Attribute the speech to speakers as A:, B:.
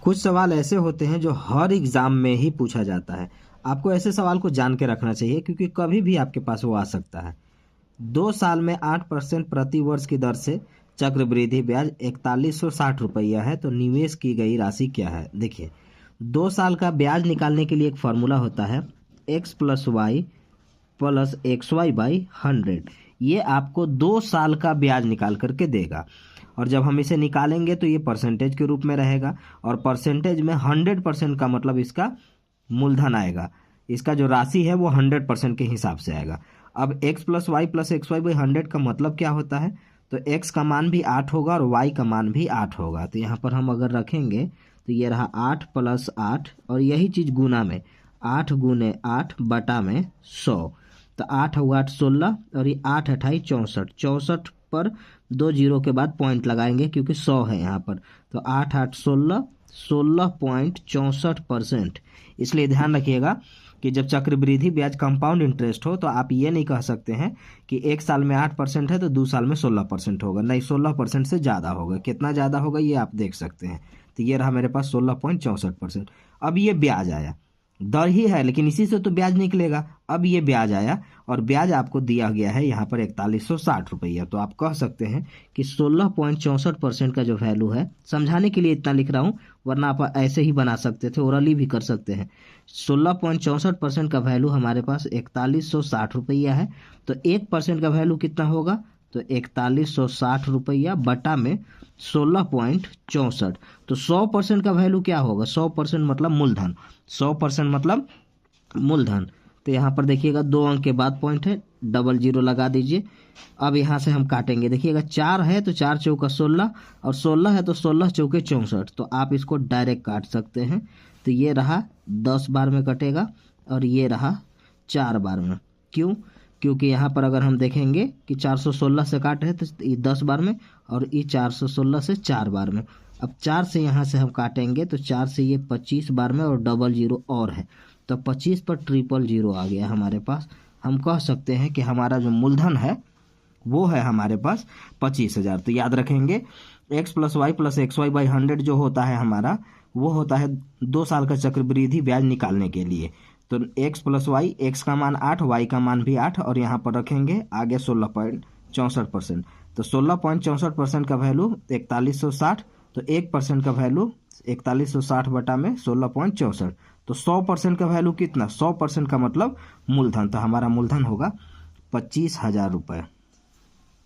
A: कुछ सवाल ऐसे होते हैं जो हर एग्जाम में ही पूछा जाता है। आपको ऐसे सवाल को जान के रखना चाहिए क्योंकि कभी भी आपके पास वो आ सकता है। 2 साल में 8% प्रति वर्ष की दर से चक्रवृद्धि ब्याज 4160 रुपया है, तो निवेश की गई राशि क्या है? देखिए, 2 साल का ब्याज निकालने के लिए एक फॉर्मूला होता है x plus y plus x y by 100। ये आपको 2 साल का ब्याज निकाल करके देगा और जब हम इसे निकालेंगे तो ये परसेंटेज के रूप में रहेगा और परसेंटेज में 100% का मतलब इसका मूलधन आएगा। इसका जो राशि है वो 100% के हिसाब से आएगा। अब x प्लस वाई बाई 100 का मतलब क्या होता है? तो x का मान भी 8 होगा और y का मान भी 8 होगा। तो यहाँ पर हम अगर रखेंगे तो ये रहा 8 प्लस 8 और यही चीज़ गुना में 8 गुने 8 बटा में 100। तो 8 हुआ 8 16 और ये 8 अठाई 64। 64 पर 2 जीरो के बाद पॉइंट लगाएंगे क्योंकि 100 है यहाँ पर। तो 8 8 16 16.64%। इसलिए ध्यान रखिएगा कि जब चक्रवृद्धि ब्याज कंपाउंड इंटरेस्ट हो तो आप ये नहीं कह सकते हैं कि 1 साल में 8% है तो 2 साल में 16% होगा। नहीं, 16% से ज़्यादा होगा। कितना ज़्यादा होगा ये आप देख सकते हैं। तो ये रहा मेरे पास 16.64%। अब ये ब्याज आया, दर ही है लेकिन इसी से तो ब्याज निकलेगा। अब ये ब्याज आया और ब्याज आपको दिया गया है यहाँ पर 4160 रुपया। तो आप कह सकते हैं कि 16.64% का जो वैल्यू है, समझाने के लिए इतना लिख रहा हूँ वरना आप ऐसे ही बना सकते थे, ओरली भी कर सकते हैं। 16.64% का वैल्यू हमारे पास 4160 रुपया है। तो 1% का वैल्यू कितना होगा? तो 4160 रुपया बटा में 16.64। तो 100% का वैल्यू क्या होगा? 100% मतलब मूलधन। 100% मतलब मूलधन। तो यहाँ पर देखिएगा 2 अंक के बाद पॉइंट है, डबल जीरो लगा दीजिए। अब यहाँ से हम काटेंगे, देखिएगा 4 है तो 4 चौका 16 और 16 है तो 16 चौके 64। तो आप इसको डायरेक्ट काट सकते हैं। तो ये रहा 10 बार में कटेगा और ये रहा 4 बार में। क्यों? क्योंकि यहाँ पर अगर हम देखेंगे कि 416 से काट है तो ये 10 बार में और ये 416 से 4 बार में। अब 4 से यहाँ से हम काटेंगे तो 4 से ये 25 बार में और डबल जीरो और है तो 25 पर 000 आ गया हमारे पास। हम कह सकते हैं कि हमारा जो मूलधन है वो है हमारे पास 25,000। तो याद रखेंगे x प्लस वाई बाई 100 जो होता है हमारा, वो होता है 2 साल का चक्रवृद्धि ब्याज निकालने के लिए। तो x प्लस वाई, x का मान 8, y का मान भी 8 और यहाँ पर रखेंगे आगे 16.64%। तो 16.64% का वैल्यू 4160। तो 1% का वैल्यू 4160 बटा में 16.64। तो 100% का वैल्यू कितना? 100% का मतलब मूलधन। तो हमारा मूलधन होगा 25,000 रुपये।